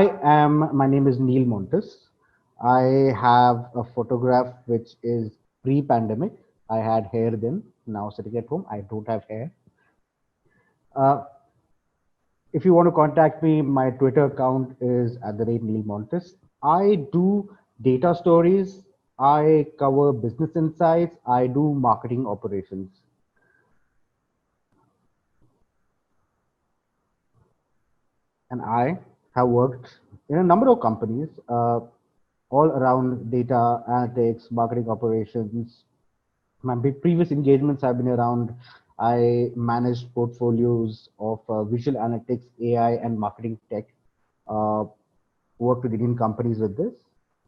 My name is Neil Montes. I have a photograph which is pre-pandemic. I had hair then. Now sitting at home, I don't have hair. Uh, if you want to contact me, my Twitter account is @Neil Montes. I do data stories. I cover business insights. I do marketing operations. And I have worked in a number of companies all around data analytics, marketing operations. My previous engagements have been around. I managed portfolios of visual analytics, AI, and marketing tech. Uh, Worked with Indian companies with this.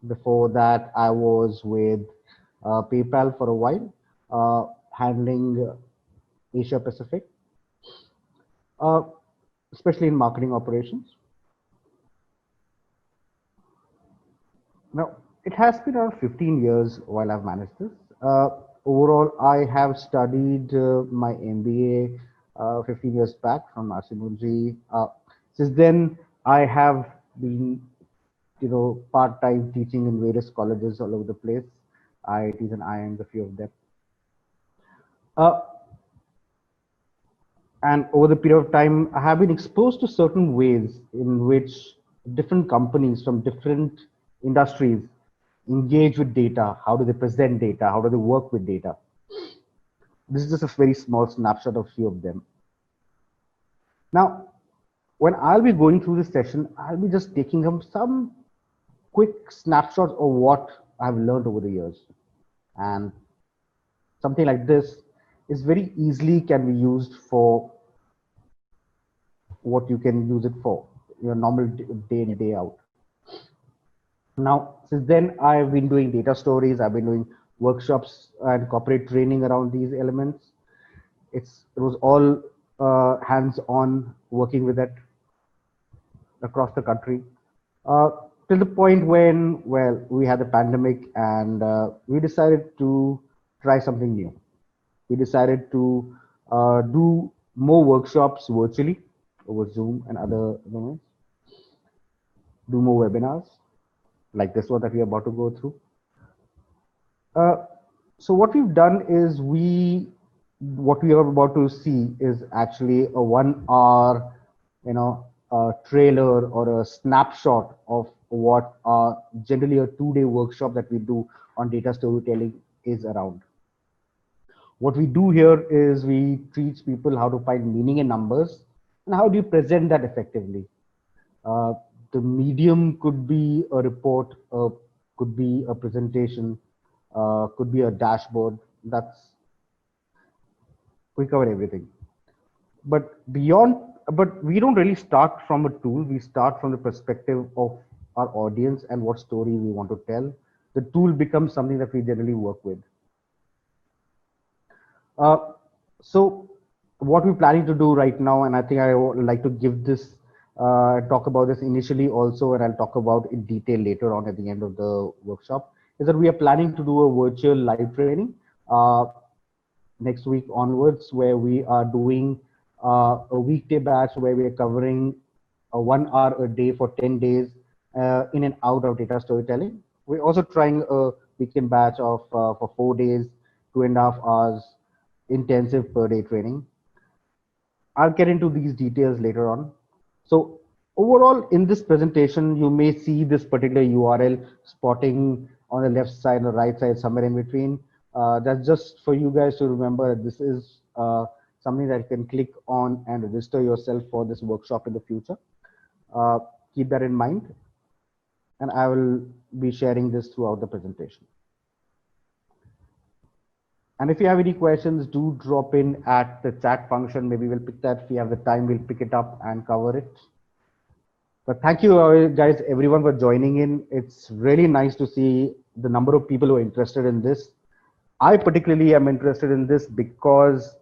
Before that, I was with PayPal for a while, handling Asia Pacific, uh, especially in marketing operations. Now, it has been around 15 years while I've managed this. Uh, Overall, I have studied my MBA 15 years back from RC since then, I have been, part-time teaching in various colleges all over the place, IITs and IIMs, a few of them. Uh, and over the period of time, I have been exposed to certain ways in which different companies from different industries engage with data. How do they present data? How do they work with data? This is just a very small snapshot of a few of them. Now, when I'll be going through this session, I'll be just taking some quick snapshots of what I've learned over the years. And something like this is very easily can be used for what you can use it for, your normal day in, day out. Now, since then, I've been doing data stories, I've been doing workshops and corporate training around these elements. It was all hands-on working with it across the country. Till the point when, well, we had the pandemic and we decided to try something new. We decided to do more workshops virtually over Zoom and other domains, do more webinars like this one that we're about to go through. So what we've done is what we are about to see is actually a 1 hour, trailer or a snapshot of what generally a 2-day workshop that we do on data storytelling is around. What we do here is we teach people how to find meaning in numbers and how do you present that effectively. The medium could be a report, could be a presentation, could be a dashboard. We cover everything. But we don't really start from a tool. We start from the perspective of our audience and what story we want to tell. The tool becomes something that we generally work with. So what we're planning to do right now, and I think I would like to give this, talk about this initially also, and I'll talk about in detail later on at the end of the workshop, is that we are planning to do a virtual live training next week onwards, where we are doing a weekday batch where we are covering 1 hour a day for 10 days in and out of data storytelling. We're also trying a weekend batch of for 4 days, 2.5 hours intensive per day training. I'll get into these details later on. So overall, in this presentation, you may see this particular URL spotting on the left side or right side, somewhere in between. That's just for you guys to remember this is something that you can click on and register yourself for this workshop in the future. Keep that in mind. And I will be sharing this throughout the presentation. And if you have any questions, do drop in at the chat function. Maybe we'll pick that. If we have the time, we'll pick it up and cover it. But thank you guys, everyone, for joining in. It's really nice to see the number of people who are interested in this. I particularly am interested in this because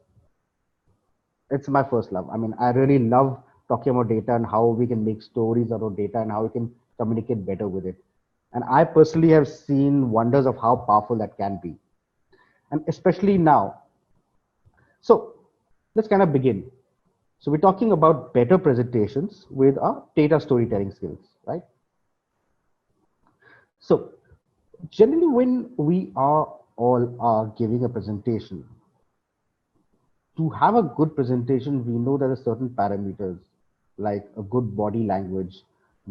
it's my first love. I mean, I really love talking about data and how we can make stories out of data and how we can communicate better with it. And I personally have seen wonders of how powerful that can be. And especially now. So let's kind of begin. So we're talking about better presentations with our data storytelling skills, right? So generally when we are all are giving a presentation, to have a good presentation, we know there are certain parameters like a good body language,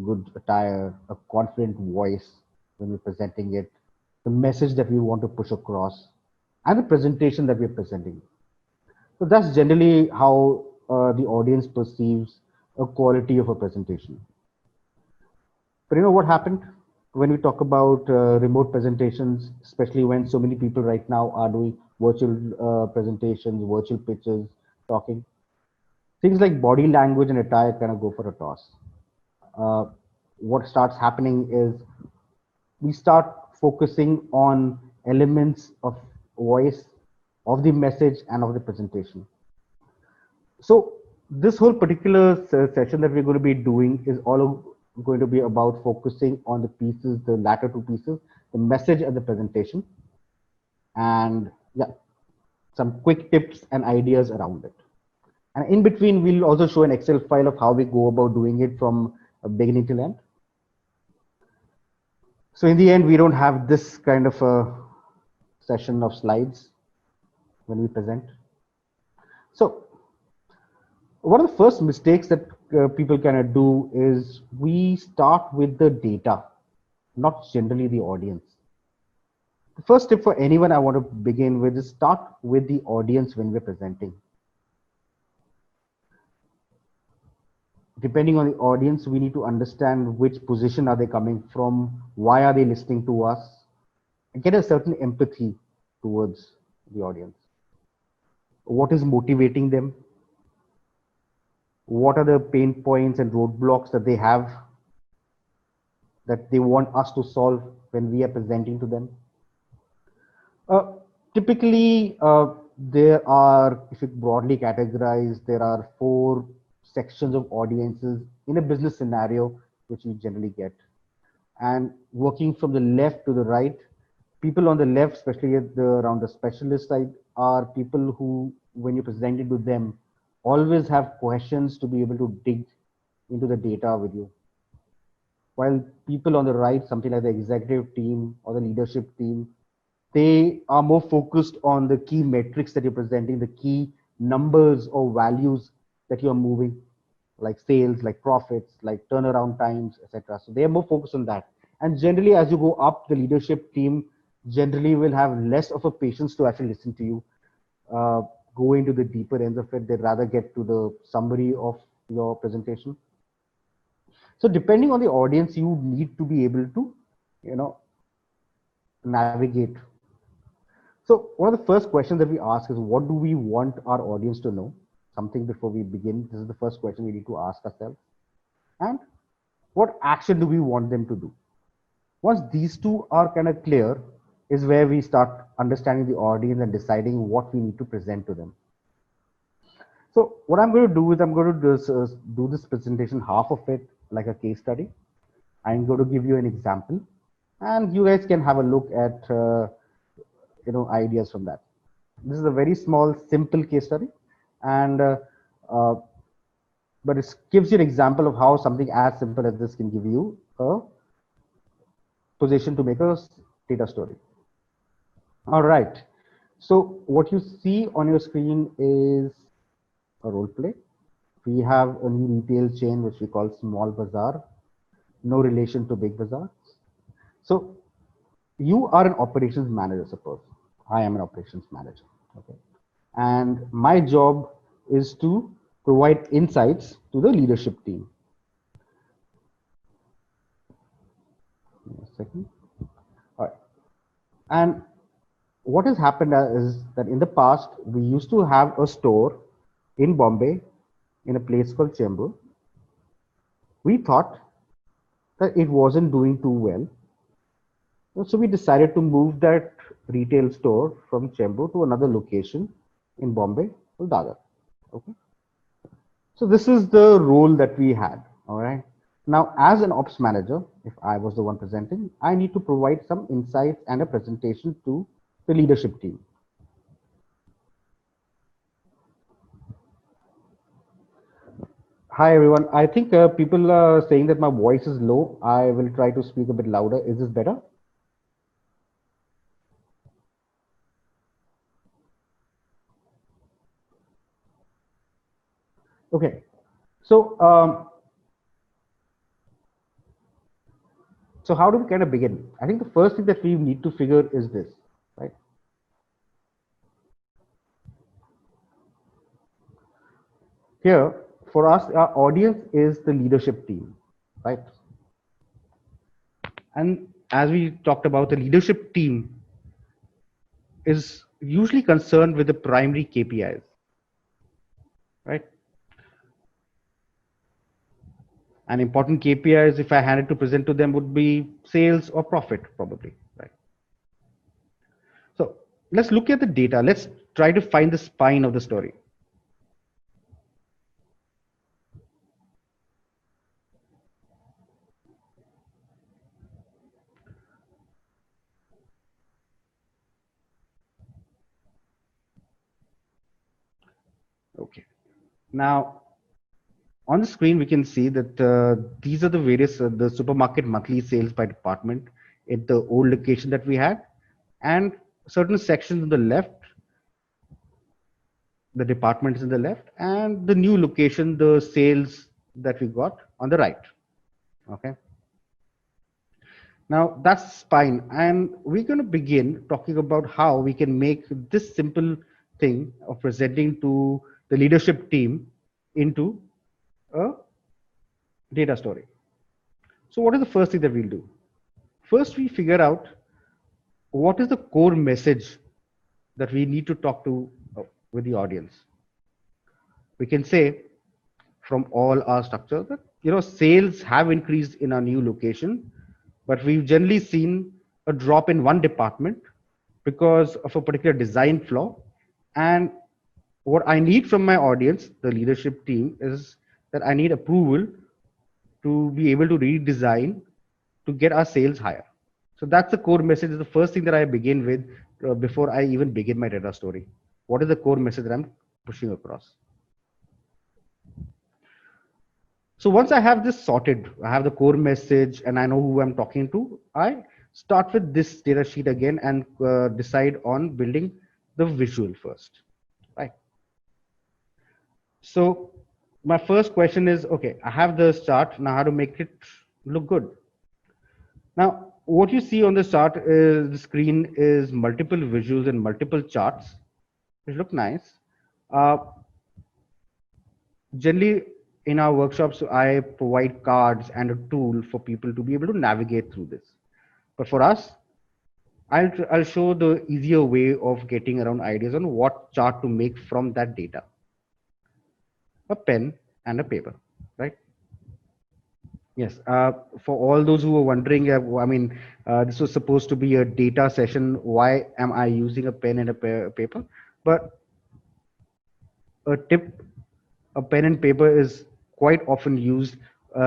good attire, a confident voice when we're presenting it, the message that we want to push across, and the presentation that we're presenting. So that's generally how the audience perceives a quality of a presentation. But you know what happened when we talk about remote presentations, especially when so many people right now are doing virtual presentations, virtual pitches, talking. Things like body language and attire kind of go for a toss. Uh, what starts happening is we start focusing on elements of voice, of the message, and of the presentation. So this whole particular session that we're going to be doing is all going to be about focusing on the pieces, the latter two pieces, the message and the presentation, and yeah, some quick tips and ideas around it. And in between, we'll also show an Excel file of how we go about doing it from beginning to end. So in the end, we don't have this kind of a session of slides when we present. So one of the first mistakes that people can do is we start with the data, not generally the audience. The first tip for anyone I want to begin with is start with the audience when we're presenting. Depending on the audience, we need to understand which position are they coming from, why are they listening to us, and get a certain empathy towards the audience. What is motivating them? What are the pain points and roadblocks that they have that they want us to solve when we are presenting to them? Uh, Typically, there are, if you broadly categorize, there are four sections of audiences in a business scenario, which we generally get. And working from the left to the right, people on the left, especially at around the specialist side, are people who, when you present it to them, always have questions to be able to dig into the data with you. While people on the right, something like the executive team or the leadership team, they are more focused on the key metrics that you're presenting, the key numbers or values that you're moving, like sales, like profits, like turnaround times, etc. So they are more focused on that. And generally, as you go up, the leadership team generally will have less of a patience to actually listen to you, uh, go into the deeper ends of it. They'd rather get to the summary of your presentation. So depending on the audience, you need to be able to, you know, navigate. So one of the first questions that we ask is, what do we want our audience to know? Something before we begin. This is the first question we need to ask ourselves. And what action do we want them to do? Once these two are kind of clear, is where we start understanding the audience and deciding what we need to present to them. So what I'm going to do is I'm going to do this presentation, half of it like a case study. I'm going to give you an example, and you guys can have a look at ideas from that. This is a very small, simple case study, and uh, but it gives you an example of how something as simple as this can give you a position to make a data story. All right. So what you see on your screen is a role play. We have a new retail chain which we call Small Bazaar, no relation to Big Bazaar. So you are an operations manager, suppose. I am an operations manager. Okay. And my job is to provide insights to the leadership team. A second. All right. And what has happened is that in the past, we used to have a store in Bombay in a place called Chembur. We thought that it wasn't doing too well. So we decided to move that retail store from Chembur to another location in Bombay called Dadar. Okay. So this is the role that we had. All right. Now, as an ops manager, if I was the one presenting, I need to provide some insights and a presentation to the leadership team. Hi everyone. I think people are saying that my voice is low. I will try to speak a bit louder. Is this better? Okay. So, so how do we kind of begin? I think the first thing that we need to figure is this, right? Here, for us, our audience is the leadership team, right? And as we talked about, the leadership team is usually concerned with the primary KPIs, right? And important KPIs, if I had to present to them, would be sales or profit, probably, right? So let's look at the data. Let's try to find the spine of the story. Okay. Now, on the screen, we can see that these are the various the supermarket monthly sales by department at the old location that we had, and certain sections on the left, the departments in the left, and the new location, the sales that we got on the right. Okay. Now that's fine, and we're going to begin talking about how we can make this simple thing of presenting to the leadership team into a data story. So what is the first thing that we'll do? First, we figure out what is the core message that we need to talk to with the audience. We can say from all our structure that sales have increased in our new location, but we've generally seen a drop in one department because of a particular design flaw. And what I need from my audience, the leadership team, is that I need approval to be able to redesign to get our sales higher. So that's the core message. Is the first thing that I begin with before I even begin my data story. What is the core message that I'm pushing across? So once I have this sorted, I have the core message and I know who I'm talking to, I start with this data sheet again and decide on building the visual first, right? So my first question is, okay, I have the chart, now how to make it look good. Now, what you see on the chart is the screen is multiple visuals and multiple charts, which look nice. Generally, in our workshops, I provide cards and a tool for people to be able to navigate through this. But for us, I'll show the easier way of getting around ideas on what chart to make from that data. A pen and a paper, right? Yes. For all those who are wondering, I mean, this was supposed to be a data session. Why am I using a pen and a paper? But a tip, a pen and paper is quite often used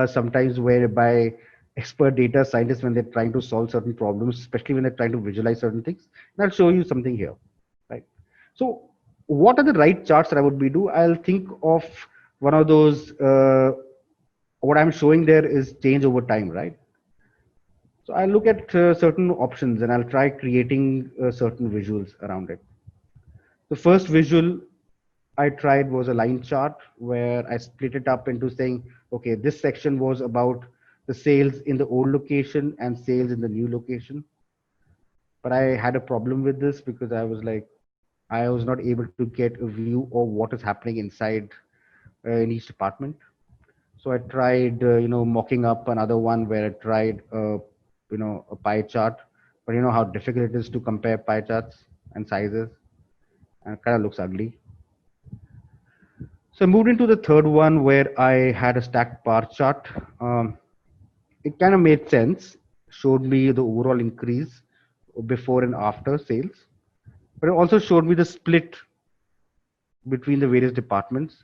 sometimes whereby expert data scientists, when they're trying to solve certain problems, especially when they're trying to visualize certain things. And I'll show you something here, right? So what are the right charts that I would be do? I'll think of one of those, what I'm showing there is change over time, right? So I'll look at certain options and I'll try creating certain visuals around it. The first visual I tried was a line chart where I split it up into saying, okay, this section was about the sales in the old location and sales in the new location. But I had a problem with this because I was not able to get a view of what is happening inside in each department. So I tried, mocking up another one where I tried, a pie chart. But you know how difficult it is to compare pie charts and sizes, and it kind of looks ugly. So I moved into the third one where I had a stacked bar chart. It kind of made sense, showed me the overall increase before and after sales, but it also showed me the split between the various departments.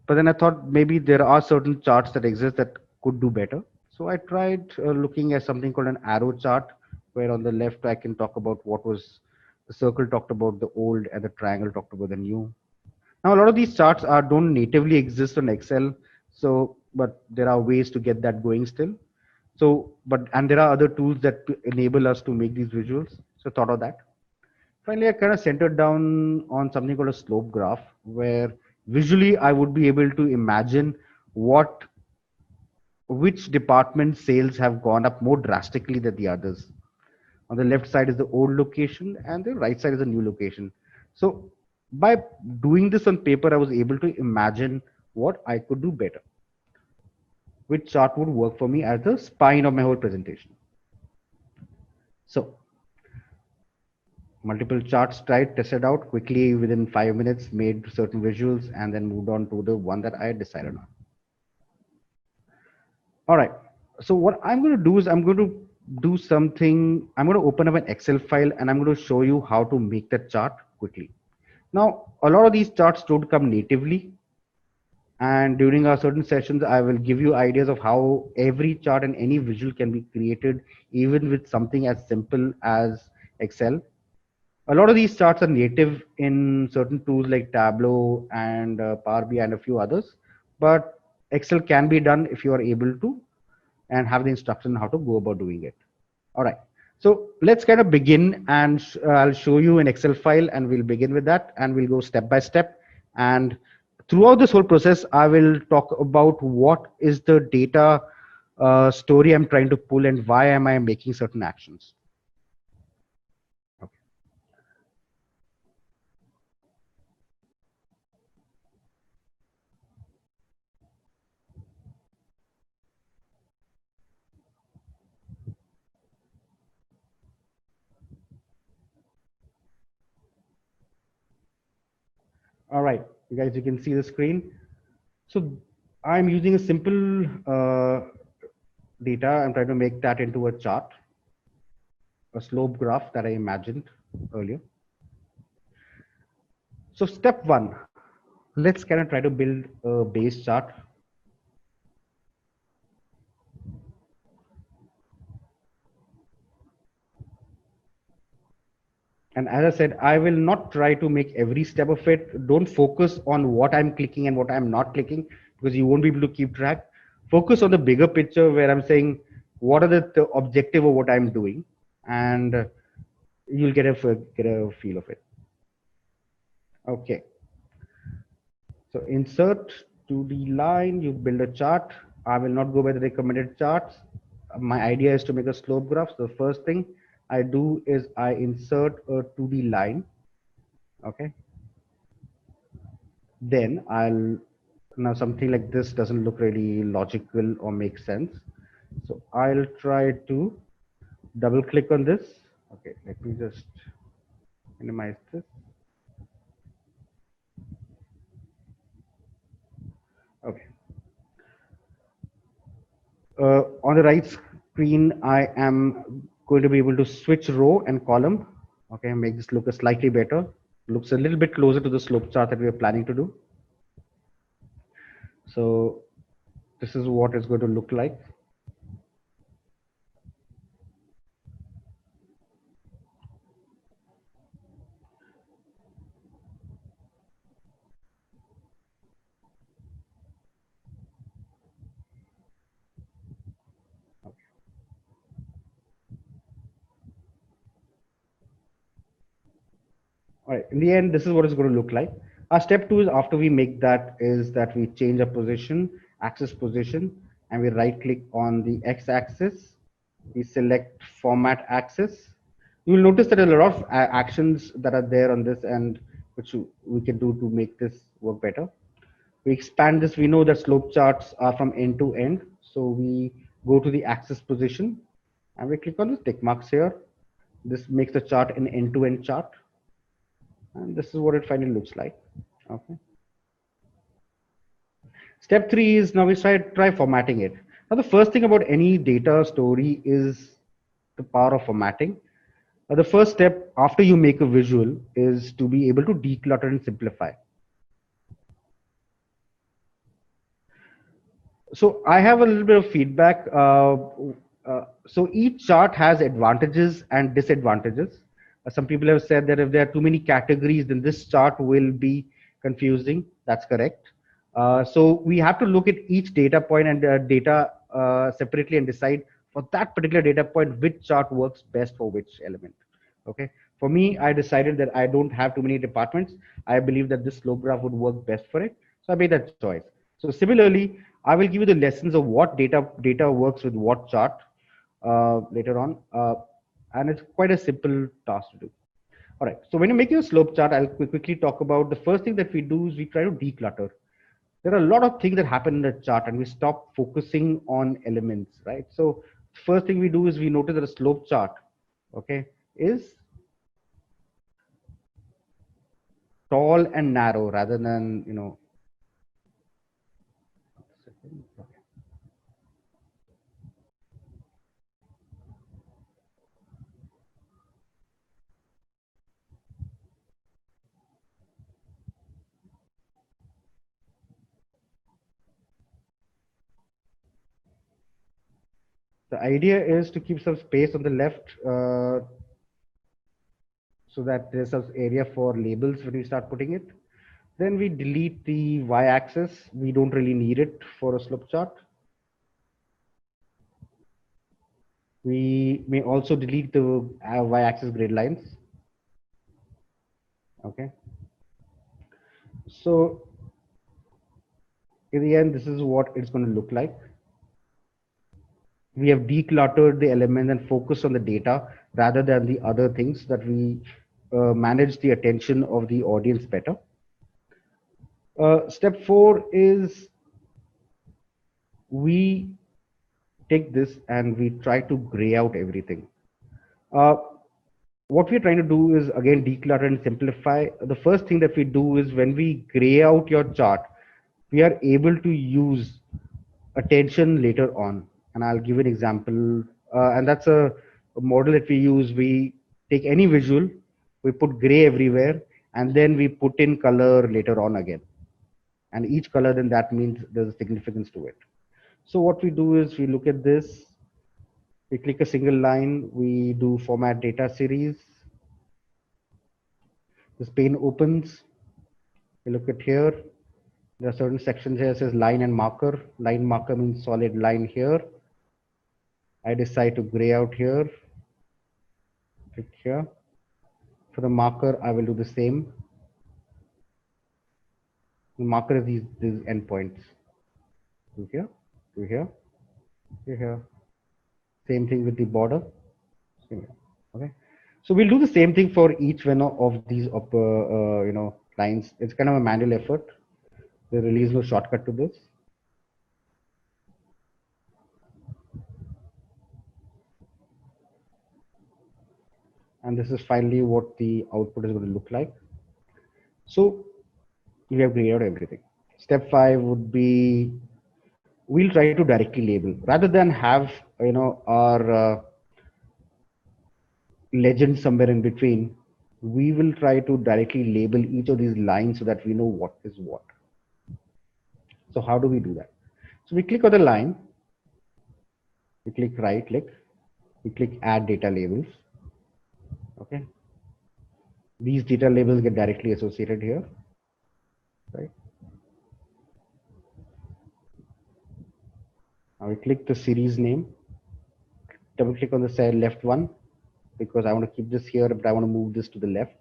But then I thought maybe there are certain charts that exist that could do better. So I tried looking at something called an arrow chart, where on the left I can talk about what was the circle talked about the old and the triangle talked about the new. Now, a lot of these charts don't natively exist on Excel, so but there are ways to get that going still. So, and there are other tools that enable us to make these visuals. So, thought of that. Finally, I kind of centered down on something called a slope graph, where visually I would be able to imagine which department sales have gone up more drastically than the others. On the left side is the old location, and the right side is the new location. So by doing this on paper, I was able to imagine what I could do better, which chart would work for me as the spine of my whole presentation. So multiple charts tried, tested out quickly within 5 minutes, made certain visuals, and then moved on to the one that I had decided on. All right. So what I'm going to do is I'm going to do something. I'm going to open up an Excel file and I'm going to show you how to make that chart quickly. Now, a lot of these charts don't come natively. And during our certain sessions, I will give you ideas of how every chart and any visual can be created, even with something as simple as Excel. A lot of these charts are native in certain tools like Tableau and Power BI and a few others, but Excel can be done if you are able to and have the instruction how to go about doing it. All right. So let's kind of begin, and I'll show you an Excel file and we'll begin with that and we'll go step by step. And throughout this whole process, I will talk about what is the data story I'm trying to pull and why am I making certain actions. All right, you guys, you can see the screen. So I'm using a simple data. I'm trying to make that into a chart, a slope graph that I imagined earlier. So step one, let's kind of try to build a base chart. And as I said, I will not try to make every step of it. Don't focus on what I'm clicking and what I'm not clicking because you won't be able to keep track. Focus on the bigger picture where I'm saying what are the objective of what I'm doing, and you'll get a feel of it. Okay. So insert to the line, you build a chart. I will not go by the recommended charts. My idea is to make a slope graph. So the first thing I do is I insert a 2D line. Okay. Then now something like this doesn't look really logical or make sense. So I'll try to double click on this. Okay, let me just minimize this. Okay. On the right screen, I am going to be able to switch row and column. Okay, make this look slightly better. Looks a little bit closer to the slope chart that we are planning to do. So this is what it's going to look like. All right, in the end, this is what it's going to look like. Our step two is after we make that is that we change a position, axis position, and we right click on the X axis. We select format axis. You will notice that there are a lot of actions that are there on this end, which we can do to make this work better. We expand this. We know that slope charts are from end to end. So we go to the axis position and we click on the tick marks here. This makes the chart an end-to-end chart. And this is what it finally looks like. Okay. Step three is now we try formatting it. Now the first thing about any data story is the power of formatting. The first step after you make a visual is to be able to declutter and simplify. So I have a little bit of feedback. So each chart has advantages and disadvantages. Some people have said that if there are too many categories, then this chart will be confusing. That's correct. So we have to look at each data point and data separately and decide for that particular data point which chart works best for which element. Okay. For me, I decided that I don't have too many departments. I believe that this slope graph would work best for it. So I made that choice. So similarly, I will give you the lessons of what data works with what chart later on. And it's quite a simple task to do. All right. So when you're making a slope chart, I'll quickly talk about the first thing that we do is we try to declutter. There are a lot of things that happen in the chart and we stop focusing on elements, right? So first thing we do is we notice that a slope chart, okay, is tall and narrow rather than, the idea is to keep some space on the left so that there's some area for labels when we start putting it. Then we delete the y-axis. We don't really need it for a slope chart. We may also delete the y-axis grid lines. Okay. So in the end, this is what it's going to look like. We have decluttered the element and focused on the data rather than the other things that we manage the attention of the audience better. Step 4 is we take this and we try to gray out everything. What we're trying to do is again declutter and simplify. The first thing that we do is when we gray out your chart, we are able to use attention later on. And I'll give an example. And that's a model that we use. We take any visual, we put gray everywhere, and then we put in color later on again. And each color, then that means there's a significance to it. So what we do is we look at this, we click a single line, we do format data series. This pane opens. We look at here. There are certain sections here that says line and marker. Line marker means solid line here. I decide to gray out here. Click here. For the marker, I will do the same. The marker is these endpoints. To here, to here, to here. Same thing with the border. Okay. So we'll do the same thing for each one of these lines. It's kind of a manual effort. There really is no shortcut to this. And this is finally what the output is going to look like. So we have cleared everything. Step 5 would be we'll try to directly label rather than have our legend somewhere in between. We will try to directly label each of these lines so that we know what is what. So how do we do that? So we click on the line, we click right click, we click add data labels. Okay, these data labels get directly associated here, right? Now we click the series name, double click on the cell left one because I want to keep this here, but I want to move this to the left.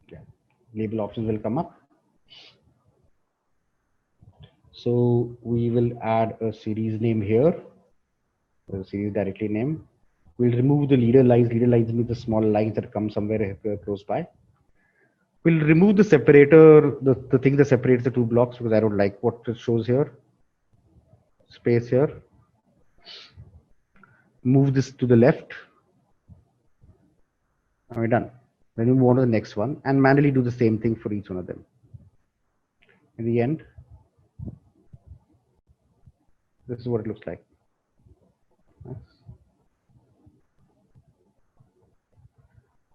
Yeah. Label options will come up. So we will add a series name here, the series directly name. We'll remove the leader lines. Leader lines means the small lines that come somewhere close by. We'll remove the separator, the thing that separates the two blocks because I don't like what it shows here. Space here. Move this to the left. And we're done. Then we move on to the next one and manually do the same thing for each one of them. In the end, this is what it looks like.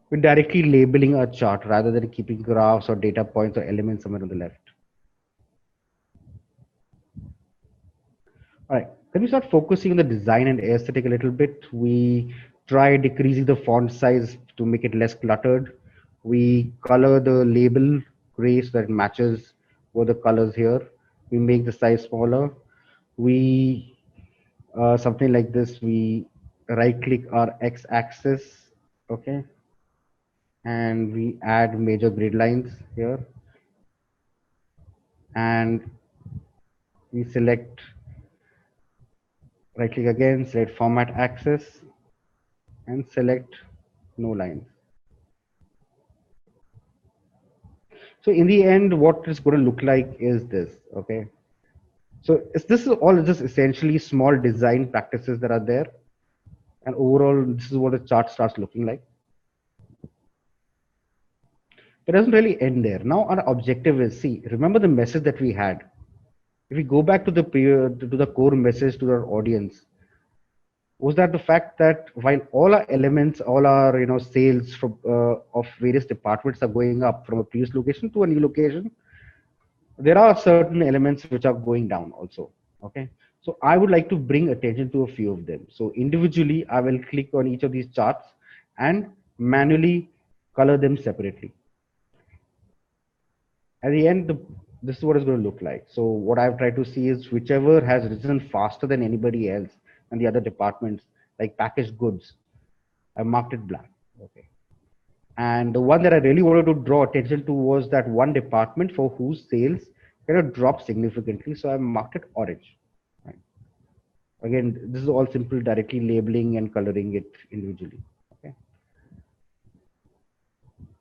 We're directly labeling a chart rather than keeping graphs or data points or elements somewhere on the left. All right, let me start focusing on the design and aesthetic a little bit. We try decreasing the font size to make it less cluttered. We color the label gray so that it matches what the colors here. We make the size smaller. We something like this. We right click our x-axis, okay, and we add major grid lines here, and we select right click again, select format axis, and select no lines. So in the end, what it's going to look like is this, okay? So this is all just essentially small design practices that are there. And overall, this is what the chart starts looking like. It doesn't really end there. Now our objective is, see, remember the message that we had. If we go back to the core message to our audience, was that the fact that while all our elements, all our sales from of various departments are going up from a previous location to a new location, there are certain elements which are going down also. Okay, so I would like to bring attention to a few of them. So individually I will click on each of these charts and manually color them separately. At the end, this is what it's going to look like. So what I've tried to see is whichever has risen faster than anybody else and the other departments, like packaged goods, I marked it black. Okay, and the one that I really wanted to draw attention to was that one department for whose sales kind of dropped significantly. So I marked it orange. Right. Again, this is all simple directly labeling and coloring it individually. Okay.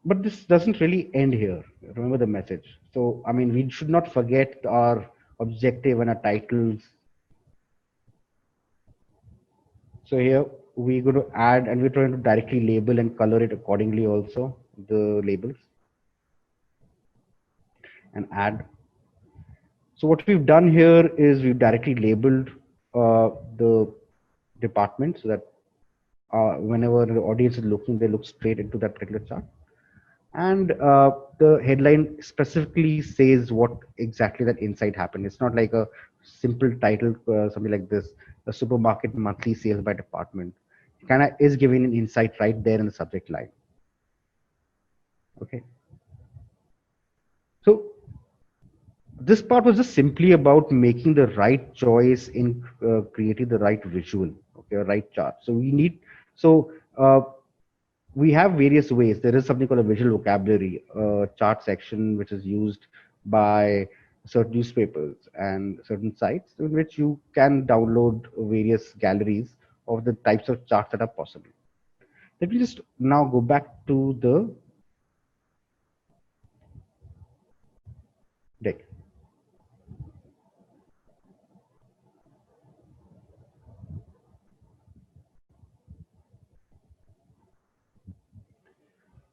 But this doesn't really end here. Remember the message. So, I mean, we should not forget our objective and our titles. So here we're going to add, and we're trying to directly label and color it accordingly also, the labels, and add. So what we've done here is we've directly labeled the department so that whenever the audience is looking, they look straight into that particular chart. And the headline specifically says what exactly that insight happened. It's not like a simple title, something like this, a supermarket monthly sales by department. It kind of is giving an insight right there in the subject line. Okay. So this part was just simply about making the right choice in creating the right visual, okay, or right chart. So we need, so we have various ways. There is something called a visual vocabulary chart section, which is used by certain newspapers and certain sites in which you can download various galleries of the types of charts that are possible. Let me just now go back to the deck.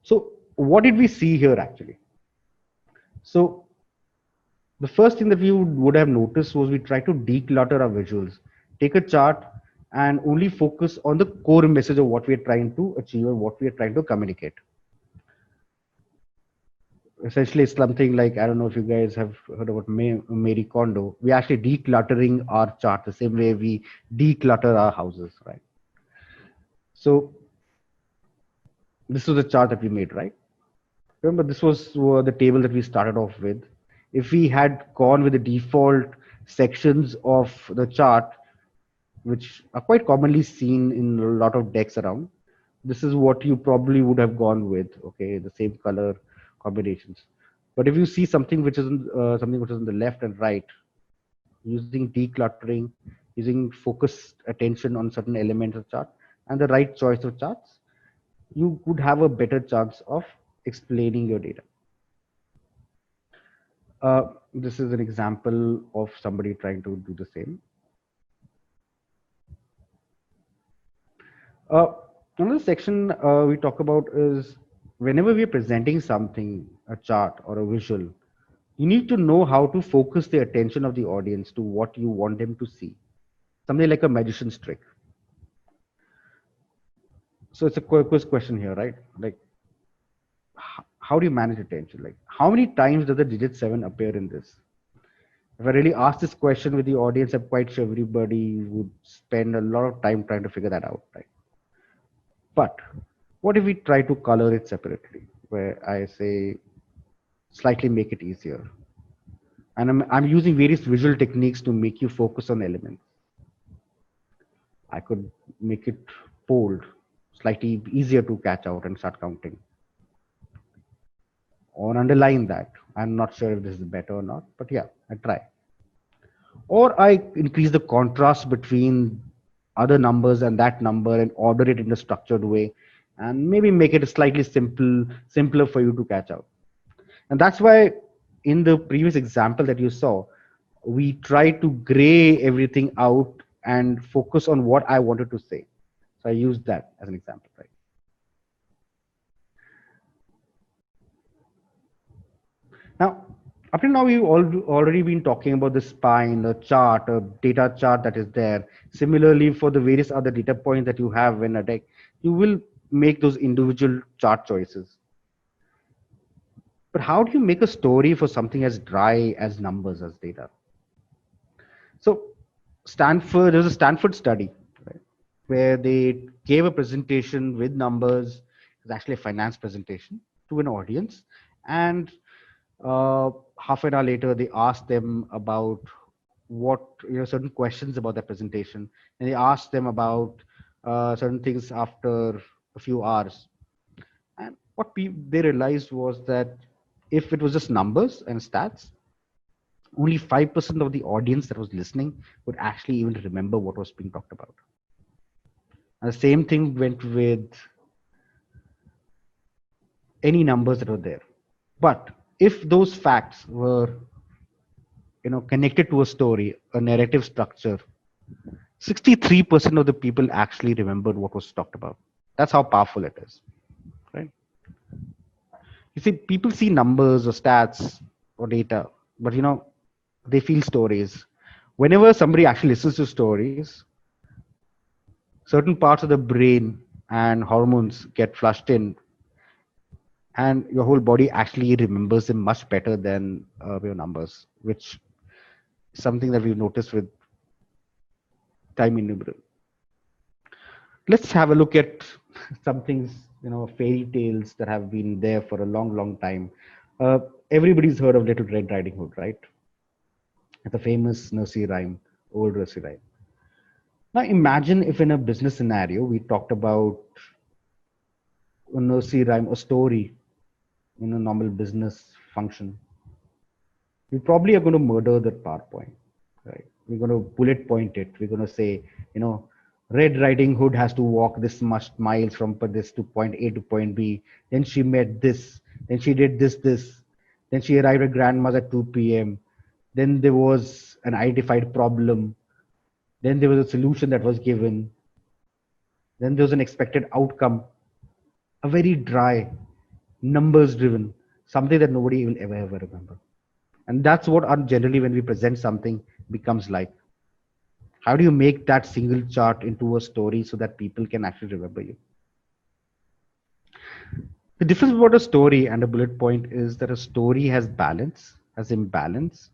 So what did we see here actually? So the first thing that we would have noticed was we try to declutter our visuals, take a chart and only focus on the core message of what we are trying to achieve or what we are trying to communicate. Essentially, it's something like, I don't know if you guys have heard about Marie Kondo. We actually decluttering our chart the same way we declutter our houses, right? So this was the chart that we made, right? Remember, this was the table that we started off with. If we had gone with the default sections of the chart, which are quite commonly seen in a lot of decks around, this is what you probably would have gone with. Okay, the same color combinations. But if you see something which is something which is on the left and right, using decluttering, using focused attention on certain elements of chart, and the right choice of charts, you would have a better chance of explaining your data. This is an example of somebody trying to do the same. Another section we talk about is whenever we're presenting something, a chart or a visual, you need to know how to focus the attention of the audience to what you want them to see. Something like a magician's trick. So it's a quiz question here, right? Like, how do you manage attention? Like, how many times does the digit 7 appear in this? If I really ask this question with the audience, I'm quite sure everybody would spend a lot of time trying to figure that out, right? But what if we try to color it separately, where I say slightly make it easier? And I'm using various visual techniques to make you focus on elements. I could make it bold, slightly easier to catch out and start counting, or underline that. I'm not sure if this is better or not, but yeah, I try. Or I increase the contrast between other numbers and that number and order it in a structured way, and maybe make it slightly simpler for you to catch out. And that's why in the previous example that you saw, we try to gray everything out and focus on what I wanted to say. So I used that as an example, right? Now, up till now, we've already been talking about the spine, the chart, a data chart that is there. Similarly, for the various other data points that you have in a deck, you will make those individual chart choices. But how do you make a story for something as dry as numbers, as data? So, there's a Stanford study, right, where they gave a presentation with numbers. It's actually a finance presentation to an audience, and half an hour later they asked them about what, certain questions about that presentation, and they asked them about certain things after a few hours. And what they realized was that if it was just numbers and stats, only 5% of the audience that was listening would actually even remember what was being talked about. And the same thing went with any numbers that were there. But if those facts were, connected to a story, a narrative structure, 63% of the people actually remembered what was talked about. That's how powerful it is, right? You see, people see numbers or stats or data, but they feel stories. Whenever somebody actually listens to stories, certain parts of the brain and hormones get flushed in, and your whole body actually remembers them much better than your numbers, which is something that we've noticed with time innumerable. Let's have a look at some things, fairy tales that have been there for a long, long time. Uh, Everybody's heard of Little Red Riding Hood, right? It's a famous nursery rhyme, old nursery rhyme. Now imagine if in a business scenario we talked about a nursery rhyme, a story in a normal business function. We probably are going to murder that PowerPoint, right? We're going to bullet point it. We're going to say, Red Riding Hood has to walk this much miles from this to point A to point B. Then she met this. Then she did this. Then she arrived at grandma's at 2 p.m. Then there was an identified problem. Then there was a solution that was given. Then there was an expected outcome. A very dry, numbers driven, something that nobody will ever remember. And that's what generally when we present something becomes like. How do you make that single chart into a story so that people can actually remember you? The difference about a story and a bullet point is that a story has balance, has imbalance.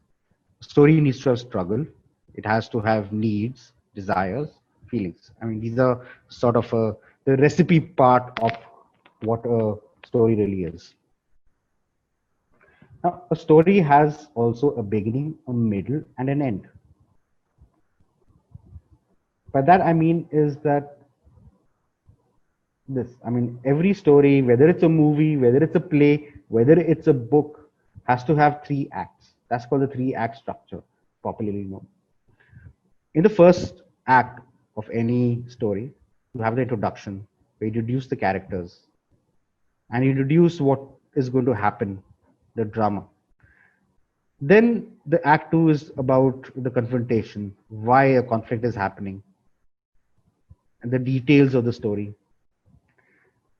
A story needs to have struggle. It has to have needs, desires, feelings. I mean, these are sort of the recipe part of what a story really is. Now, a story has also a beginning, a middle, and an end. By that I mean is that every story, whether it's a movie, whether it's a play, whether it's a book, has to have 3 acts. That's called the 3-act structure, popularly known. In the first act of any story, you have the introduction, where you introduce the characters and you introduce what is going to happen, the drama. Then the act 2 is about the confrontation, why a conflict is happening, and the details of the story.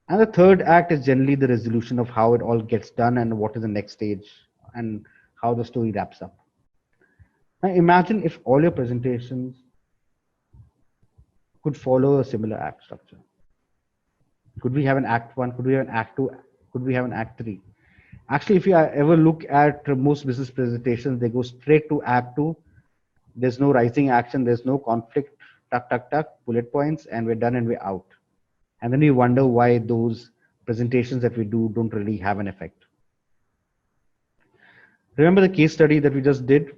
And the third act is generally the resolution of how it all gets done and what is the next stage and how the story wraps up. Now imagine if all your presentations could follow a similar act structure. Could we have an act 1? Could we have an act 2? Could we have an act 3? Actually, if you ever look at most business presentations, they go straight to act two. There's no rising action, there's no conflict, tuck, tuck, tuck, bullet points, and we're done and we're out. And then we wonder why those presentations that we do don't really have an effect. Remember the case study that we just did?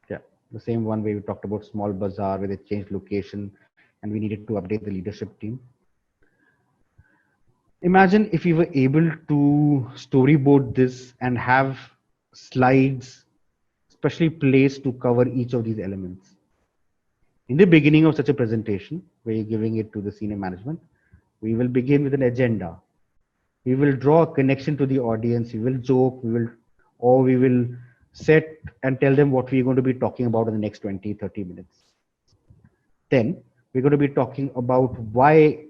Yeah, the same one where we talked about small bazaar where they changed location and we needed to update the leadership team. Imagine if we were able to storyboard this and have slides specially placed to cover each of these elements. In the beginning of such a presentation, where you're giving it to the senior management, we will begin with an agenda. We will draw a connection to the audience. We will joke, we will set and tell them what we're going to be talking about in the next 20, 30 minutes. Then we're going to be talking about why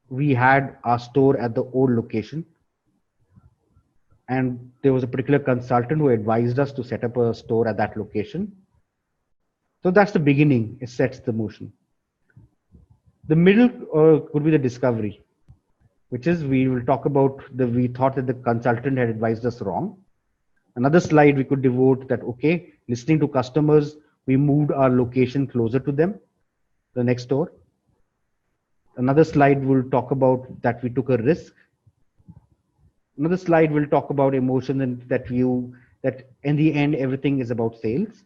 we had our store at the old location. And there was a particular consultant who advised us to set up a store at that location. So that's the beginning. It sets the motion. The middle could be the discovery, which is we will talk about we thought that the consultant had advised us wrong. Another slide we could devote that, okay, listening to customers, we moved our location closer to them, the next door. Another slide will talk about that we took a risk. Another slide will talk about emotion and that in the end, everything is about sales.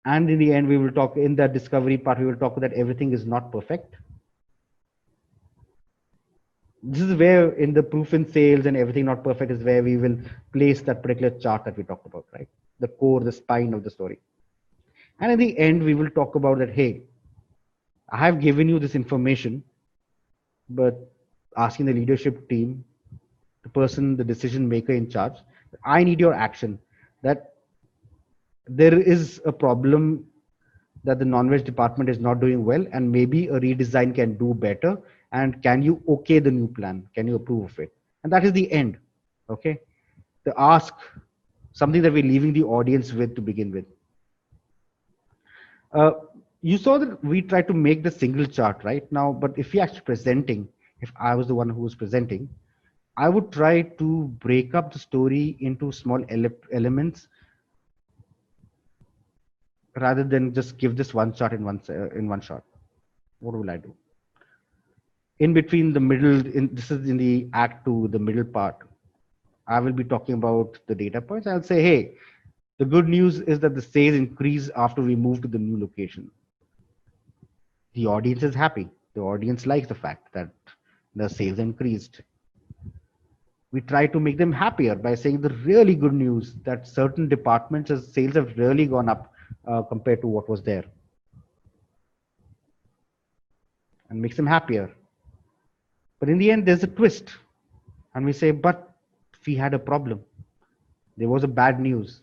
And in the end, we will talk in that discovery part, we will talk that everything is not perfect. This is where in the proof in sales and everything not perfect is where we will place that particular chart that we talked about, right? The core, the spine of the story. And in the end, we will talk about that, hey, I have given you this information, but asking the leadership team, the person, the decision maker in charge, I need your action. That there is a problem that the non-veg department is not doing well, and maybe a redesign can do better. And can you okay the new plan? Can you approve of it? And that is the end. Okay. The ask, something that we're leaving the audience with to begin with. You saw that we tried to make the single chart right now, but if you're actually presenting, if I was the one who was presenting, I would try to break up the story into small elements rather than just give this one chart in one shot. What will I do? In between the middle, this is in the act two, the middle part, I will be talking about the data points. I'll say, hey, the good news is that the sales increase after we move to the new location. The audience is happy. The audience likes the fact that the sales increased. We try to make them happier by saying the really good news that certain departments' sales have really gone up compared to what was there, and makes them happier. But in the end, there's a twist, and we say, but we had a problem. There was a bad news.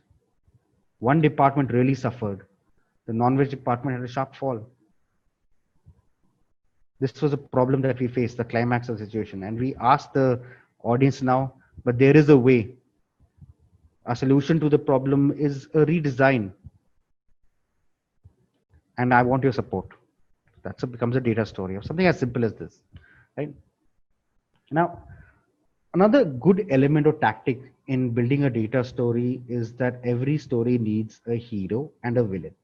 One department really suffered. The non-veg department had a sharp fall. This was a problem that we faced, the climax of the situation. And we asked the audience now, but there is a way. A solution to the problem is a redesign. And I want your support. That becomes a data story of something as simple as this, right? Now, another good element or tactic in building a data story is that every story needs a hero and a villain.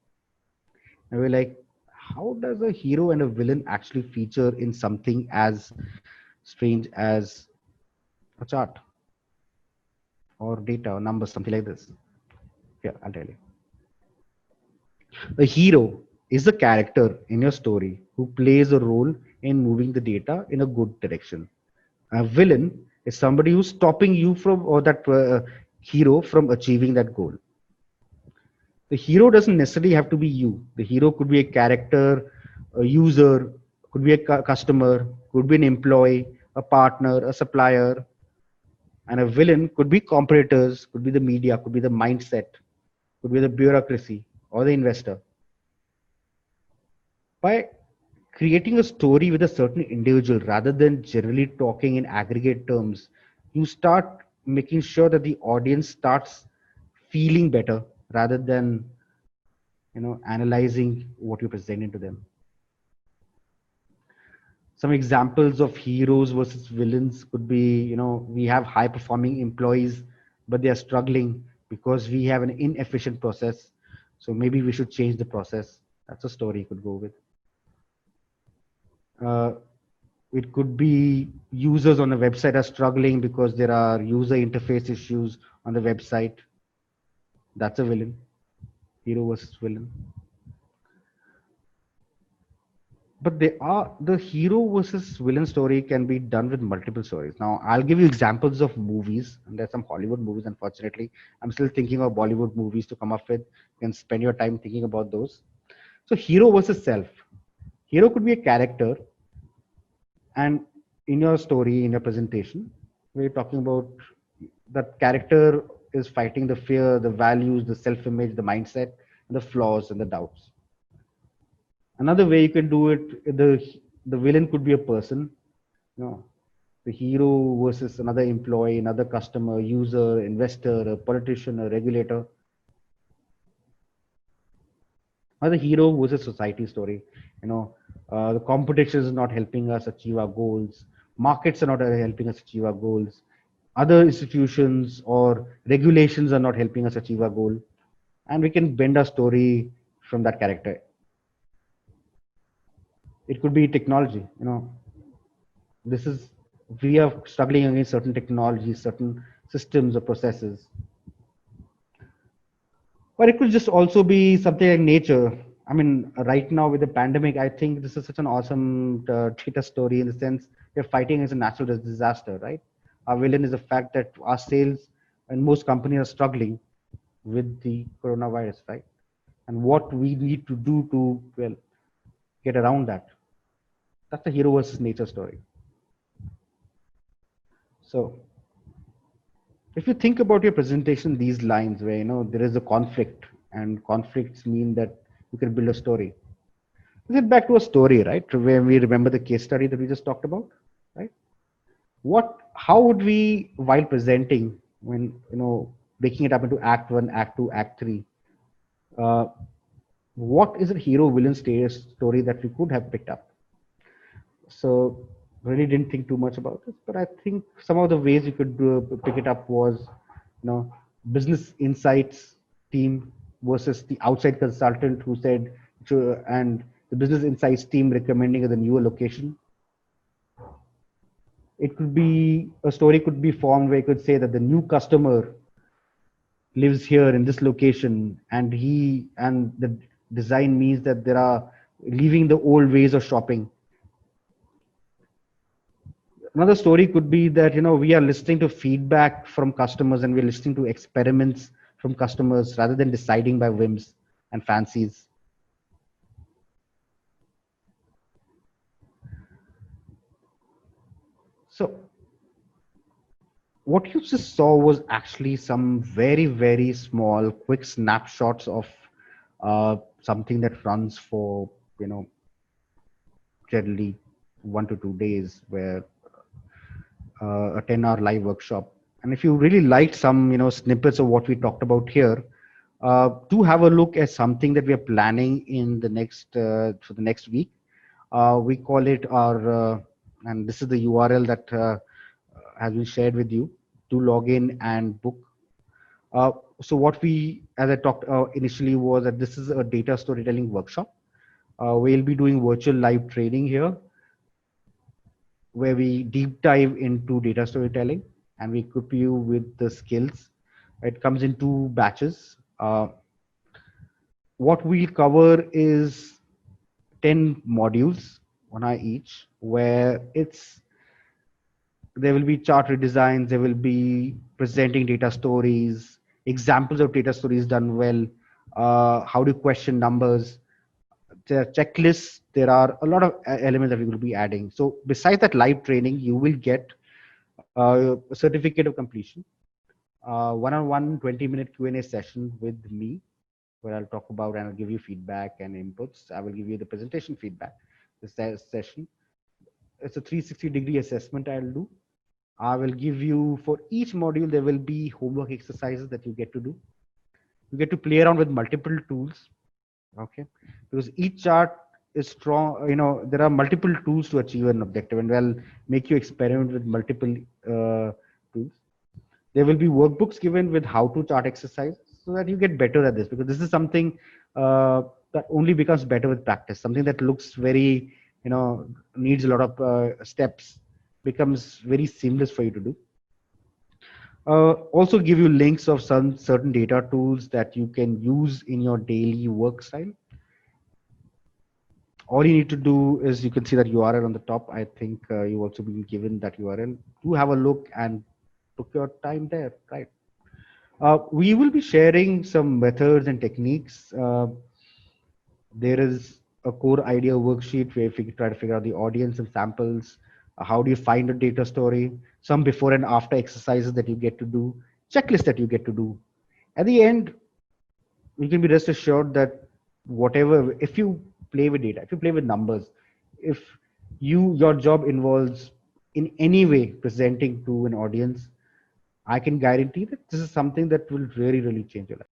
And we're like, how does a hero and a villain actually feature in something as strange as a chart or data or numbers, something like this? Yeah, I'll tell you. A hero is a character in your story who plays a role in moving the data in a good direction. A villain is somebody who's stopping you from, or that hero from achieving that goal. The hero doesn't necessarily have to be you. The hero could be a character, a user, could be a customer, could be an employee, a partner, a supplier. And a villain could be competitors, could be the media, could be the mindset, could be the bureaucracy or the investor. By creating a story with a certain individual rather than generally talking in aggregate terms, you start making sure that the audience starts feeling better rather than analyzing what you're presenting to them. Some examples of heroes versus villains could be, we have high performing employees, but they are struggling because we have an inefficient process. So maybe we should change the process. That's a story you could go with. Uh, it could be users on the website are struggling because there are user interface issues on the website. That's a villain. Hero versus villain. But the hero versus villain story can be done with multiple stories. Now I'll give you examples of movies, and there's some Hollywood movies. Unfortunately, I'm still thinking of Bollywood movies to come up with. You can spend your time thinking about those. So hero versus self. Hero could be a character, and in your story, in your presentation, we're talking about that character is fighting the fear, the values, the self-image, the mindset, and the flaws and the doubts. Another way you can do it, the villain could be a person, the hero versus another employee, another customer, user, investor, a politician, a regulator. Or the hero versus society story. The competition is not helping us achieve our goals. Markets are not helping us achieve our goals. Other institutions or regulations are not helping us achieve our goal. And we can bend our story from that character. It could be technology. This is We are struggling against certain technologies, certain systems or processes. Or it could just also be something like nature. I mean, right now with the pandemic, I think this is such an awesome data story in the sense we're fighting against a natural disaster, right? Our villain is the fact that our sales and most companies are struggling with the coronavirus, right? And what we need to do to, well, get around that. That's the hero versus nature story. So if you think about your presentation, these lines where there is a conflict, and conflicts mean that you can build a story. Let's get back to a story, right? Where we remember the case study that we just talked about, right? How would we, while presenting, when breaking it up into act one, act two, act three, uh, what is a hero villain story that we could have picked up? So really didn't think too much about this, but I think some of the ways you could pick it up was, business insights team versus the outside consultant who said, and the business insights team recommending the newer location. It could be a story could be formed where you could say that the new customer lives here in this location, and the design means that there are leaving the old ways of shopping. Another story could be that we are listening to feedback from customers, and we're listening to experiments from customers rather than deciding by whims and fancies. So what you just saw was actually some very, very small quick snapshots of something that runs for generally 1 to 2 days, where a 10-hour live workshop. And if you really liked some snippets of what we talked about here, do have a look at something that we are planning in the next for the next week. We call it our and this is the URL that has been shared with you to log in and book. So what we, as I talked initially, was that this is a data storytelling workshop. We'll be doing virtual live training here, where we deep dive into data storytelling and we equip you with the skills. It comes in 2 batches. What we'll cover is 10 modules, one each, where there will be chart redesigns, there will be presenting data stories, examples of data stories done well, how to question numbers. There are checklists. There are a lot of elements that we will be adding. So besides that live training, you will get a certificate of completion, one-on-one 20-minute Q&A session with me, where I'll talk about and I'll give you feedback and inputs. I will give you the presentation feedback. This session, it's a 360-degree assessment I'll do. I will give you, for each module, there will be homework exercises that you get to do. You get to play around with multiple tools, okay? Because each chart is strong. There are multiple tools to achieve an objective, and I'll make you experiment with multiple tools. There will be workbooks given with how to chart exercise so that you get better at this, because this is something that only becomes better with practice. Something that looks very, needs a lot of steps becomes very seamless for you to do. Also give you links of some certain data tools that you can use in your daily work style. All you need to do is, you can see that URL on the top. I think you also been given that URL. Do have a look and took your time there, right? We will be sharing some methods and techniques. There is a core idea worksheet where if you try to figure out the audience and samples, how do you find a data story, some before and after exercises that you get to do, checklist that you get to do. At the end, you can be rest assured that whatever, if you play with data, if you play with numbers, if your job involves in any way presenting to an audience, I can guarantee that this is something that will really, really change your life.